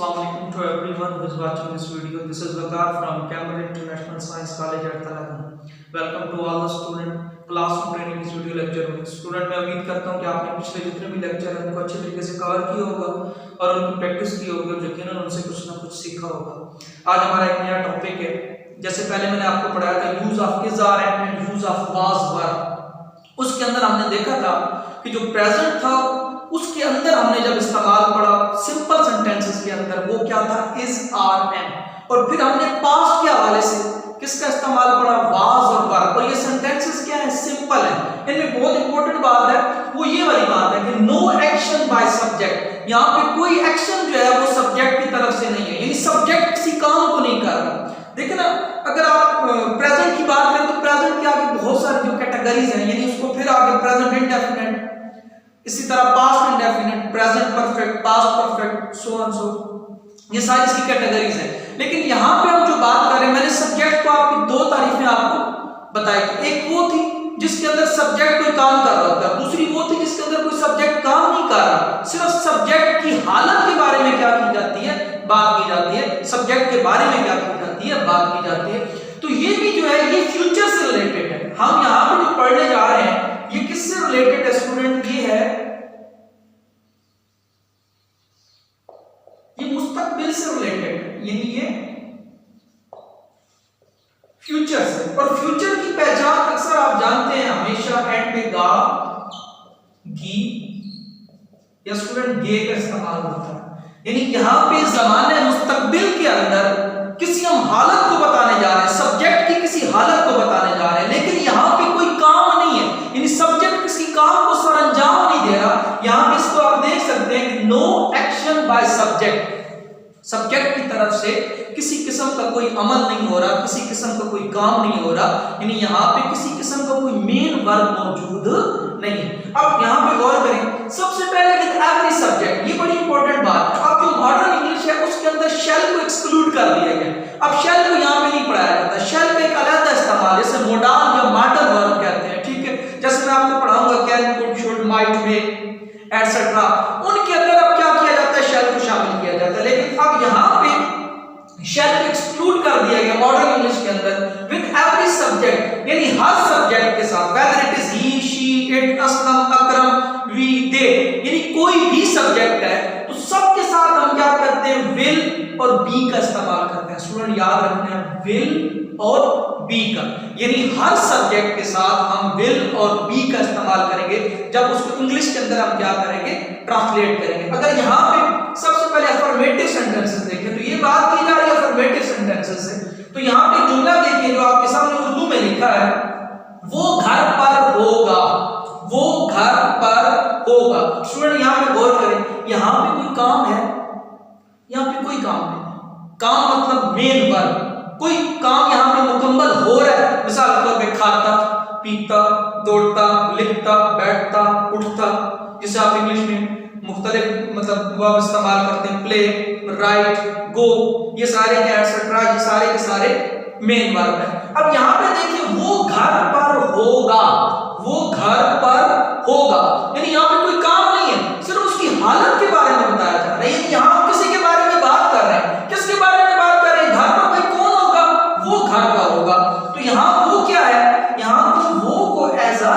Assalamualaikum to everyone who is watching this video. This is Waqar from Cambridge International Science College at Talagan. Welcome to all the student classroom training इस video lecture में। Student मैं उम्मीद करता हूं कि आपने पिछले जितने भी लेक्चर हैं उनको अच्छे तरीके से कवर किया होगा और उनकी प्रैक्टिस की होगी और यकीनन उनसे कुछ ना कुछ सीखा होगा। आज हमारा एक नया टॉपिक है। जैसे पहले मैंने आपको पढ़ाया था use of is are and use of was were, उसके अंदर हमने देखा था कि जो प्रेजेंट था उसके अंदर हमने जब इस्तेमाल पढ़ा सिंपल सेंटेंसेस के अंदर वो क्या था इज आर एन, और फिर हमने पास्ट के हवाले से किसका इस्तेमाल पढ़ा वाज और वर, और ये सेंटेंसेस क्या है सिंपल है। इनमें बहुत इंपॉर्टेंट बात है वो ये वाली बात है कि नो एक्शन बाय सब्जेक्ट, यहाँ पे कोई एक्शन जो है वो सब्जेक्ट की तरफ से नहीं है, यानी सब्जेक्ट किसी काम को नहीं कर रहा। देखिए ना, अगर आप प्रेजेंट की बात करें तो प्रेजेंट के आगे बहुत सारी जो कैटेगरीज हैं, यानी उसको फिर आगे प्रेजेंट इंडेफिनिट, इसी तरह past indefinite, present perfect, past perfect, so on so, ये सारी इसकी कैटेगरीज हैं। लेकिन यहाँ पे हम जो बात कर रहे हैं, मैंने सब्जेक्ट को आपकी दो तारीफें आपको बताई। एक वो थी जिसके अंदर सब्जेक्ट कोई काम कर रहा होता है, दूसरी वो थी जिसके अंदर कोई सब्जेक्ट काम नहीं कर रहा, सिर्फ सब्जेक्ट की हालत के बारे में क्या की जाती है, बात की जाती है, सब्जेक्ट के बारे में क्या की जाती है, बात की जाती है। तो ये भी जो है ये फ्यूचर से रिलेटेड है। हम यहाँ पे जो पढ़ने जा रहे हैं ये किससे रिलेटेड है स्टूडेंट, ये है ये मुस्तकबिल से रिलेटेड है, यानी ये फ्यूचर से। और फ्यूचर की पहचान अक्सर आप जानते हैं हमेशा एंड में गा, गी या स्टूडेंट गे का इस्तेमाल होता है, यानी यहां पे जमाने मुस्तकबिल के अंदर किसी हम हालत को बताने जा रहे हैं, सब्जेक्ट की किसी हालत को बताने जा रहे हैं, लेकिन यहां पे कोई काम नहीं है, यानी सब्जेक्ट किसी काम को सरअंजाम नहीं दे रहा। यहां पे इसको आप देख सकते हैं कि no action by subject, subject की तरफ से किसी किस्म का कोई अमल नहीं हो रहा, किसी किस्म का कोई काम नहीं हो रहा, यानी यहाँ पे किसी किस्म का कोई मेन वर्ब मौजूद नहीं है। अब यहाँ पे गौर करें, सबसे पहले विद एवरी सब्जेक्ट, ये बड़ी इंपॉर्टेंट बात है। अब जो मॉडर्न इंग्लिश है उसके अंदर शेल को एक्सक्लूड कर दिया गया। अब शेल को यहाँ पे नहीं पढ़ाया जाता, शेल का एक अलग इस्तेमाल, जैसे मोडाल या मॉडल वर्ब कहते हैं, ठीक है। जैसे मैं आपको पढ़ाऊंगा can, could, should, might, may etcetera, उनके अंदर अब क्या किया जाता है, शेल को शामिल किया जाता है। लेकिन अब यहाँ पे शेल को एक्सक्लूड कर दिया गया मॉडर्न इंग्लिश के अंदर विद एवरी सब्जेक्ट, यानी हर सब्जेक्ट के साथ, whether it is he, she, it, Aslam, Akram, we, they, यानी कोई भी सब्जेक्ट है तो सबके साथ हम क्या करते हैं, विल और बी का इस्तेमाल करते हैं। स्टूडेंट याद रखना है विल और बी का, यानी हर सब्जेक्ट के साथ हम विल और बी का इस्तेमाल करेंगे जब उसको इंग्लिश के अंदर हम क्या करेंगे, ट्रांसलेट करेंगे। अगर यहाँ पे सबसे पहले अफर्मेटिव सेंटेंसेस देखें तो ये बात की जा रही है अफर्मेटिव सेंटेंसेस से, तो यहाँ पे जुमला देखिए जो आपके सामने उर्दू में लिखा है, वो घर पर होगा, वो घर पर होगा। स्टूडेंट यहाँ पे गौर करें, यहाँ पे कोई काम है, यहाँ पे कोई काम नहीं, काम मतलब मेन वर्ब, कोई काम यहाँ पे मुकम्मल हो रहा है, मिसाल के तौर पे खाता, पीता, दौड़ता, लिखता, बैठता, उठता, जिसे आप इंग्लिश में मुख्तलिफ मतलब वर्ब इस्तेमाल करते हैं, प्ले, राइट, गो, ये सारे के एटसेट्रा, ये सारे के सारे मेन वर्ब है। अब यहाँ पे देखिए वो घर पर होगा, वो घर पर होगा, यानी यहाँ पे कोई काम नहीं है, सिर्फ उसकी हालत के बारे में बताया जा रहा है। यानी यहाँ हम किसी के बारे में बात कर रहे हैं, किसके बारे में बात कर रहे हैं, घर पर भाई कौन होगा, वो घर पर होगा। तो यहाँ वो क्या है, यहाँ पर वो को एज अ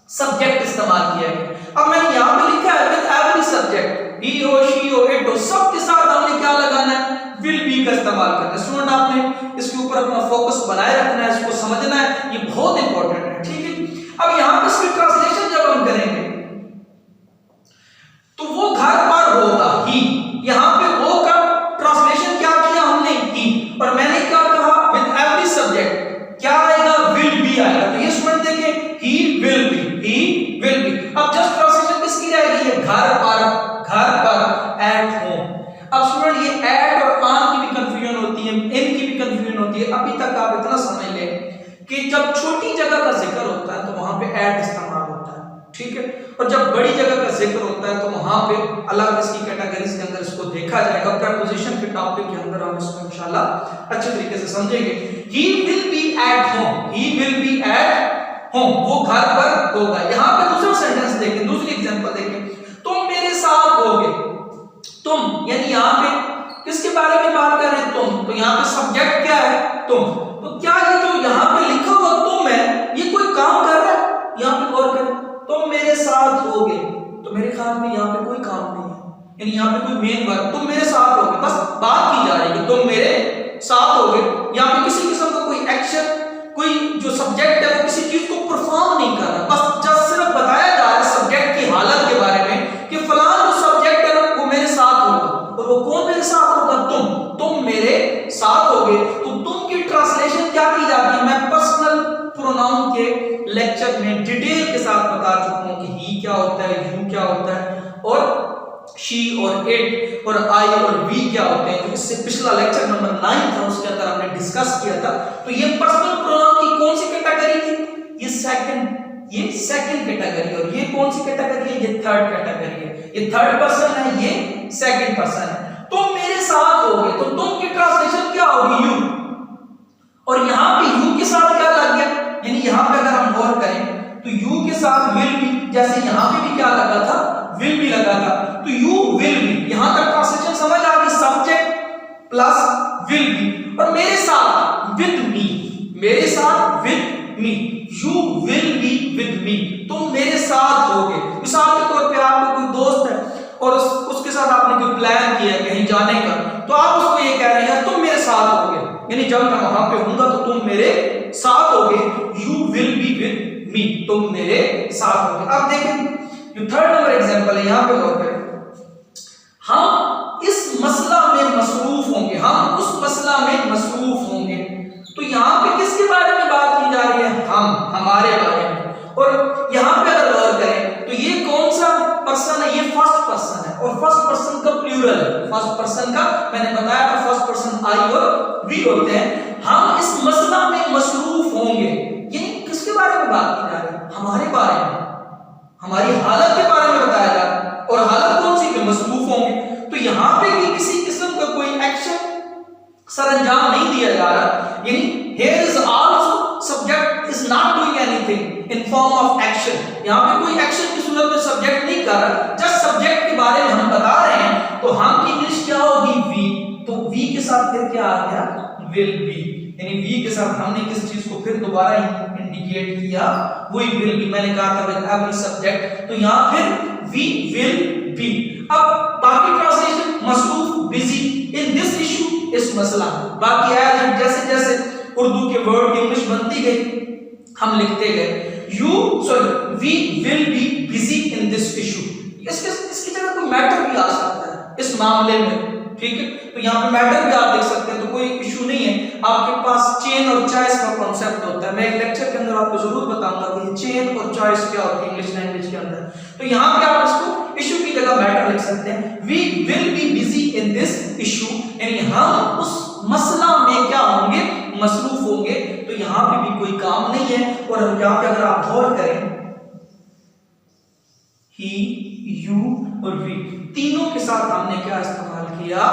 सब्जेक्ट इस्तेमाल किया गया। अब मैंने यहाँ पे लिखा है विद एवरी सब्जेक्ट, ही हो, शी हो, इट हो, सबके साथ हमने क्या लगाना है, विल बी का इस्तेमाल करना है। स्टूडेंट आपने इसके ऊपर अपना फोकस बनाए रखना है, इसको समझना है, ये बहुत इंपॉर्टेंट है, ठीक है। अब यहाँ पे इसकी ट्रांसलेशन जब हम करेंगे तो वो घर पर होगा, ही, यहाँ पे वो का ट्रांसलेशन क्या किया हमने, ही, और मैंने क्या कहा विद एवरी सब्जेक्ट क्या आएगा, विल बी आएगा। तो ये स्टूडेंट देखें he will be, he will be. अब जस्ट ट्रांसलेशन किसकी रहेगी, ये घर पर, एट होम। अब स्टूडेंट ये एट और ऑन की भी कंफ्यूजन होती है, इन की भी कंफ्यूजन होती है। अभी तक आप इतना समझ लें कि जब छोटी जगह का जिक्र होता है तो वहां पे एट इस्तेमाल होता है, ठीक है, और जब बड़ी जगह का जिक्र होता है तो वहां पे अलग इसकी कैटेगरीज के अंदर इसको देखा जाएगा। प्रीपोजिशन के टॉपिक के अंदर हम इसको इंशाल्लाह अच्छे तरीके से समझेंगे। He will be at home, he will be at home, वो घर पर होगा। यहाँ पे दूसरा सेंटेंस देखें, दूसरी एग्जांपल देखें, तुम मेरे साथ होगे, तुम यानी यहाँ पे किसके बारे में बात कर रहे हैं? तुम। तो यहाँ पे सब्जेक्ट क्या है? तुम। तो क्या ये जो यहाँ पे लिखा हुआ तुम है, ये कोई काम कर रहा है? यहाँ पे गौर करें, तुम मेरे साथ होगे, तो मेरे ख्याल में यहाँ पे कोई काम नहीं है, यानी यहाँ पे कोई मेन वर्ब, तुम मेरे साथ होगे, बस बात की जा रही है कि तुम मेरे साथ होगे। यहाँ पे किसी किस्म का कोई एक्शन, कोई जो सब्जेक्ट है वो किसी चीज को परफॉर्म नहीं कर रहा, बस जस्ट सिर्फ बताया जा रहा है सब्जेक्ट की हालत के बारे में कि फलां जो सब्जेक्ट है वो मेरे साथ होगा। और वो कौन मेरे साथ होगा? तुम मेरे साथ होगे। तो तुम की ट्रांसलेशन क्या की जाती है? मैं पर्सनल प्रोनाउन के लेक्चर में डिटेल के साथ बता चुका हूं कि ही क्या होता है, यू क्या होता है, और शी और इट और आई और वी क्या होते हैं, जो इससे पिछला लेक्चर नंबर 9 था उसके अंदर हमने डिस्कस किया था। तो ये पर्सनल प्रोनाउन की कौन सी कैटेगरी थी? ये सेकंड कैटेगरी। और ये कौन सी कैटेगरी है? ये थर्ड कैटेगरी है। ये थर्ड पर्सन है, ये सेकंड पर्सन है। तुम मेरे साथ होगे, तो तुम की ट्रांसलेशन क्या होगी? यू। और यहां पे यू के साथ क्या लग गया? यानी यहां पे अगर हम गौर करें तो यू के साथ विल बी, जैसे यहां पे भी क्या लगा था? विल बी लगा था। तो यू विल बी, यहां तक ट्रांसलेशन समझ आ गई? Subject plus will be. और मेरे साथ विद मी, मेरे साथ with me, you will be with मी, तुम मेरे साथ होगे। मिसाल के तौर पे आपका कोई दोस्त है और उसके साथ आपने कोई प्लान किया कहीं जाने का, तो आप उसको ये कह रहे हैं तुम मेरे साथ होगे, यानी जब मैं वहां पे होऊंगा तो तुम मेरे साथ होगे। यू विल बी विद मी, तुम मेरे साथ होगे। अब देखें जो थर्ड नंबर एग्जांपल है, यहां पे गौर करें, हम इस मसला में मसरूफ होंगे, हम उस मसला में मसरूफ होंगे। तो यहां पे किसके बारे में बात की जा रही है? हमारे बारे में। और यहां पे अगर गौर करें तो ये कौन सा पर्सन है? ये फर्स्ट पर्सन है, और फर्स्ट पर्सन का प्लूरल है। फर्स्ट पर्सन का मैंने बताया था फर्स्ट पर्सन आई और वी होते हैं। हम इस मसला में मसरूफ होंगे, ये किसके बारे में बात की जा रही है? हमारे बारे में, हमारी हालत के बारे में बताया जा रहा है। और हालत कौन सी? मसरूफ होंगे। तो यहां पे भी किसी किस्म का कोई एक्शन सरंजाम नहीं दिया जा रहा, यानी here is also subject is not doing anything in form of action। यहां पे कोई एक्शन की सूरत में सब्जेक्ट नहीं कर रहा, जस्ट सब्जेक्ट के बारे में हम बता रहे हैं। तो हम की इंग्लिश क्या होगी? वी। तो वी के साथ फिर क्या आ गया? विल बी, यानी वी के साथ हमने किस चीज को फिर दोबारा इंडिकेट किया? वही विल बी। मैंने कहा था विद एवरी सब्जेक्ट, तो यहां फिर वी विल बी। अब बाकी ट्रांसलेशन मसरूफ, बिजी इन दिस इशू, इस मसला। बाकी है जैसे जैसे उर्दू के वर्ड की इंग्लिश बनती गई हम लिखते गए we will be busy in this issue. इसकी जगह कोई मैटर भी आ सकता है इस मामले में, ठीक है? तो यहाँ पे मैटर भी आप देख सकते हैं, तो कोई इशू नहीं है। आपके पास चेन और चॉइस का कॉन्सेप्ट होता है, मैं एक लेक्चर के अंदर आपको जरूर बताऊंगा कि चेन और चॉइस क्या होती है इंग्लिश लैंग्वेज के अंदर। तो यहाँ पे आप इसको इशू की जगह मैटर लिख सकते हैं। We will be busy in this issue, यानी हम उस मसला में क्या होंगे? मसरूफ होंगे। तो यहाँ पे भी कोई काम नहीं है। और यहाँ पे अगर आप गौर करें, ही, यू और वी तीनों के साथ हमने क्या इस्तेमाल किया?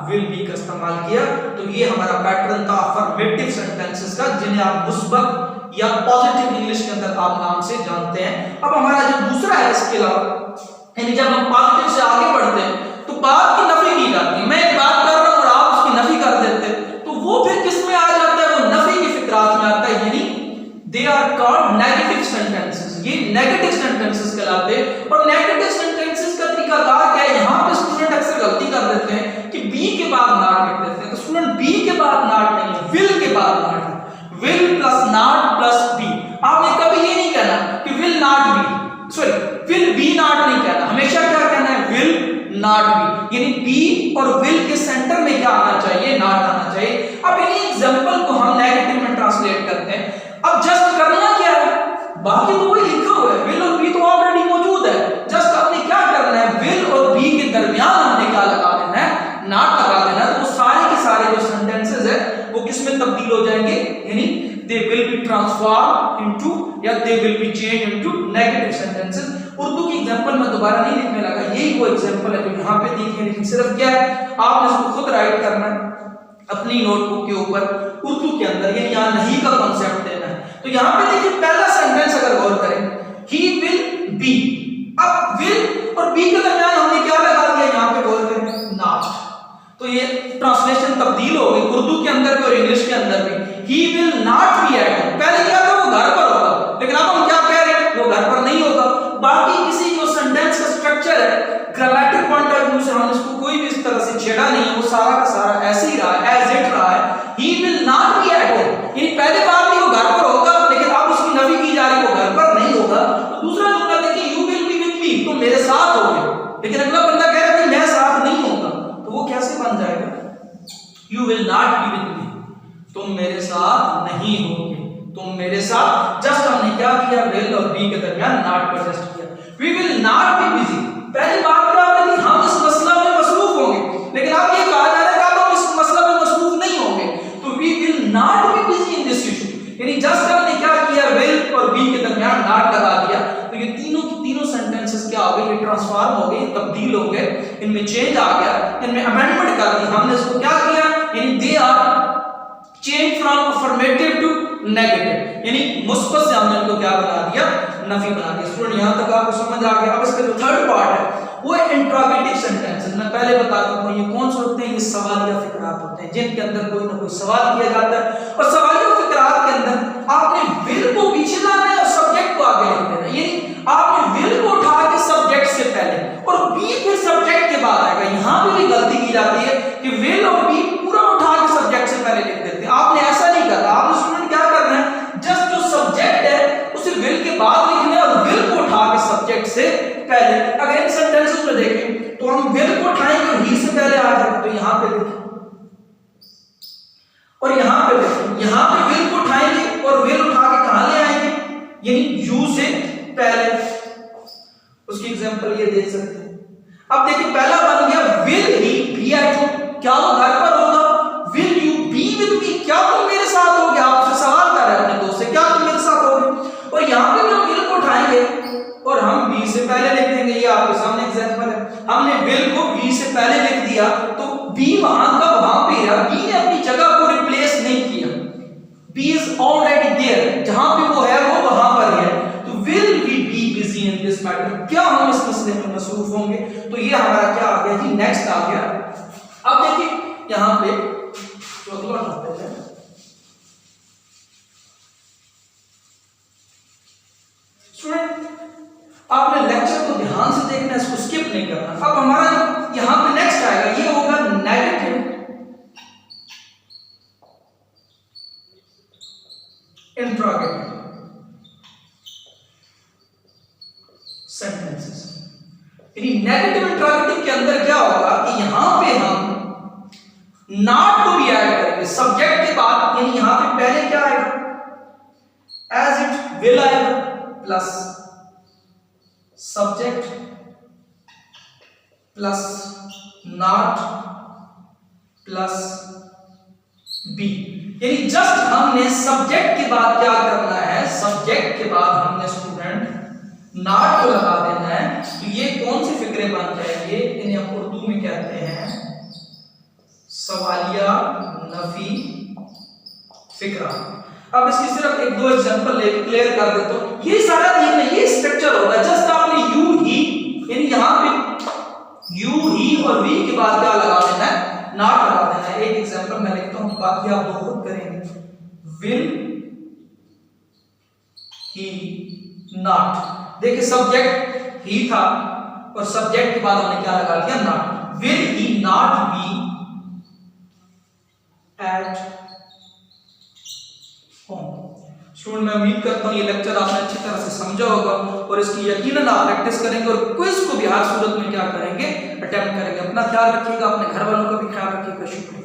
विल बी का इस्तेमाल किया। तो ये हमारा पैटर्न था अफर्मेटिव सेंटेंसेस का, जिन्हें आप मुस्बत या पॉजिटिव इंग्लिश के अंदर आप नाम से जानते हैं। अब हमारा जो दूसरा है इसके अलावा, यानी जब हम पॉजिटिव से आगे बढ़ते हैं तो बात की नफी की जाती है। मैं एक बात कर रहा हूं और आप उसकी नफी कर देते हैं, तो वो फिर किस में आ जाता है? वो नफी की फिक्रात में आता है, यानी they are called negative sentences. ये नेगेटिव सेंटेंसेस कहलाते हैं। और नेगेटिव सेंटेंसेस का तरीकाकार क्या है? यहां पे स्टूडेंट अक्सर गलती कर देते हैं कि बी के बाद नॉट लिख देते हैं। तो स्टूडेंट बी के बाद नॉट नहीं है, विल के बाद नॉट है। Will plus not plus be. आपने कभी ये नहीं कहना कि will not be, sorry will be not नहीं कहना, हमेशा क्या कहना है? विल नॉट बी, यानी बी और विल के सेंटर में क्या आना चाहिए? नॉट आना चाहिए। अब इन्हीं एग्जांपल को हम नेगेटिव में ट्रांसलेट करते हैं। अब जस्ट करना क्या है? बाकी तो वही लिखा हुआ है, विल और बी तो ऑलरेडी मौजूद है। जस्ट आपने क्या करना है? विल और बी के दरमियान हमने क्या लगा देना है? नॉट लगा देना है। तो वो सारे के सारे जो सेंटेंसेस है वो किस में तब्दील हो जाएंगे? यानी they will be transform into या they will be change into negative sentences. Urdu की एग्जांपल मैं दोबारा नहीं लिखने लगा, यही वो एग्जांपल है जो यहाँ पे दी है। लेकिन सिर्फ क्या है, आपने इसको खुद राइट करना है अपनी नोटबुक के ऊपर उर्दू के अंदर, यानी यहाँ नहीं का कॉन्सेप्ट देना है। तो यहाँ पे देखिए पहला सेंटेंस अगर गौर करें, ही विल बी। अब विल और बी के दरमियान हमने क्या लगा दिया? यहाँ पे गौर करें, नॉट। तो ये होगी उर्दू के अंदर भी और इंग्लिश के अंदर भी। He will not B at home, पहले क्या था वो घर पर होगा, लेकिन अब हम क्या कह रहे हैं वो घर पर नहीं होगा। बाकी किसी जो सेंटेंस का स्ट्रक्चर है ग्रामेटिक पॉइंट ऑफ व्यू से हम इसको कोई भी इस तरह से छेड़ा नहीं है, वो सारा का सारा ऐसे ही रहा है, एज इट रहा है। He will not B at home, यानी पहले बार भी वो घर पर होगा, लेकिन अब उसकी नफी की जा रही है, वो घर पर नहीं होगा। तो दूसरा जुमला देखिए, यू विल बी विद मी, तुम मेरे साथ होगे, लेकिन अगला बंदा कह रहा है कि मैं साथ नहीं होगा, तो वो कैसे बन जाएगा? You will not B with मी, तुम मेरे साथ नहीं होगे, तुम मेरे साथ। जस्ट हमने क्या किया, विल और बी के दरमियान नॉट को एडजस्ट किया। We will not be busy, पहली बात क्या है कि हम इस मसला में मसरूफ होंगे, लेकिन अब ये कहा जा रहा है कि हम इस मसला में मसरूफ नहीं होंगे, तो we will not be busy in this issue. यानी जस्ट हमने क्या किया, विल और बी के दरमियान नॉट लगा दिया, तो ये तीनों की तीनों सेंटेंसेस क्या हो गए, ये ट्रांसफॉर्म हो गए, तब्दील हो गए, इनमें चेंज आ गया, इनमें अमेंडमेंट कर दी हमने। इसको क्या किया, यानी they are change from affirmative to negative, यानी मुस्बत से हमने इनको क्या बना दिया, नफी बना दिया। स्टूडेंट यहां तक आपको समझ आ गया। अब इसका जो थर्ड पार्ट है वो है इंट्रोगेटिव सेंटेंसेस। मैं पहले बता दूं ये कौन से होते हैं, ये सवालिया फिकरात होते हैं, जिनके अंदर कोई ना कोई सवाल किया जाता है, और सवालिया फिकरात के अंदर आपने विल को पीछे लाना है और सब्जेक्ट को आगे लिख देना, यानी आपने विल को उठा के सब्जेक्ट से पहले और बी फिर सब्जेक्ट के बाद आएगा। यहां पे भी गलती की जाती है कि विल और बी पूरा उठा के सब्जेक्ट से पहले लिख देते हैं, आपने ऐसा नहीं करना। आपने स्टूडेंट क्या करना है, जस्ट जो सब्जेक्ट है उसे विल के बाद लिखना है और विल को उठा के सब्जेक्ट से पहले। अगर इन सेंटेंसेस में देखें तो हम विल को उठाएंगे और ही से पहले आ जाएगा, तो यहां पे देखें और यहां पे देखें, यहां पे विल को उठाएंगे और विल उठा के कहां ले आएंगे, यानी यू से पहले। उसकी एग्जांपल ये देख सकते हैं। अब देखिए पहला बन गया will he be at home, क्या वो घर पर होगा? Will you be with me, क्या तुम मेरे साथ होगे? आपसे सवाल कर रहे हैं अपने दोस्त से, क्या तुम मेरे साथ होगे? और यहां पे भी हम विल को उठाएंगे और हम बी से पहले लिख देंगे। ये आपके सामने एग्जांपल है, हमने विल को बी से पहले लिख दिया, तो बी वहां का वहां पे है, बी ने अपनी जगह को रिप्लेस नहीं किया, बी इज ऑलरेडी देयर, जहां पे वो है वो वहां पर है। तो will we be busy in this matter, क्या हम इस मसले में मसरूफ होंगे? तो ये हमारा क्या आ गया जी, नेक्स्ट आ गया। अब देखिए यहां पे जो अगला टॉपिक है, स्टूडेंट आपने लेक्चर को ध्यान से देखना, इसको स्किप नहीं करना। अब हमारा जो यहां पे नेक्स्ट आएगा ये होगा नेगेटिव इंट्रोगेटिव सेंटेंसेस। यानी नेगेटिव इंट्रोगेटिव के अंदर क्या होगा कि यहां पे हम नॉट को भी ऐड करेंगे सब्जेक्ट के बाद, यानी यहां पे पहले क्या आएगा, एज इट विल आएगा plus subject plus not plus be. यानी जस्ट हमने सब्जेक्ट के बाद क्या करना है, सब्जेक्ट के बाद हमने स्टूडेंट नॉट को लगा देना है। तो ये कौन सी फिक्रे बन जाएंगे, इन्हें हम उर्दू में कहते हैं सवालिया नफी फिक्रा। अब इसकी सिर्फ एक दो एग्जांपल लेके क्लियर कर देता हूं। ये सारा देखना, ये स्ट्रक्चर होगा, जस्ट आपने यू ही, यानी यहां पे यू ही और वी के बाद क्या लगा देना है, नॉट लगा देना है। एक एग्जांपल मैं लिखता हूं, बाकी आप लोग खुद करेंगे। विल ही नॉट, देखिए सब्जेक्ट ही था और सब्जेक्ट के बाद हमने क्या लगा दिया, not. Will he not be at home. Student मैं उम्मीद करता हूं ये लेक्चर आपने अच्छी तरह से समझा होगा और इसकी यकीनन आप प्रैक्टिस करेंगे और क्विज को भी हर सूरत में क्या करेंगे, अटेम्प्ट करेंगे। अपना ख्याल रखिएगा, अपने घर वालों का भी ख्याल रखिएगा। शुक्रिया।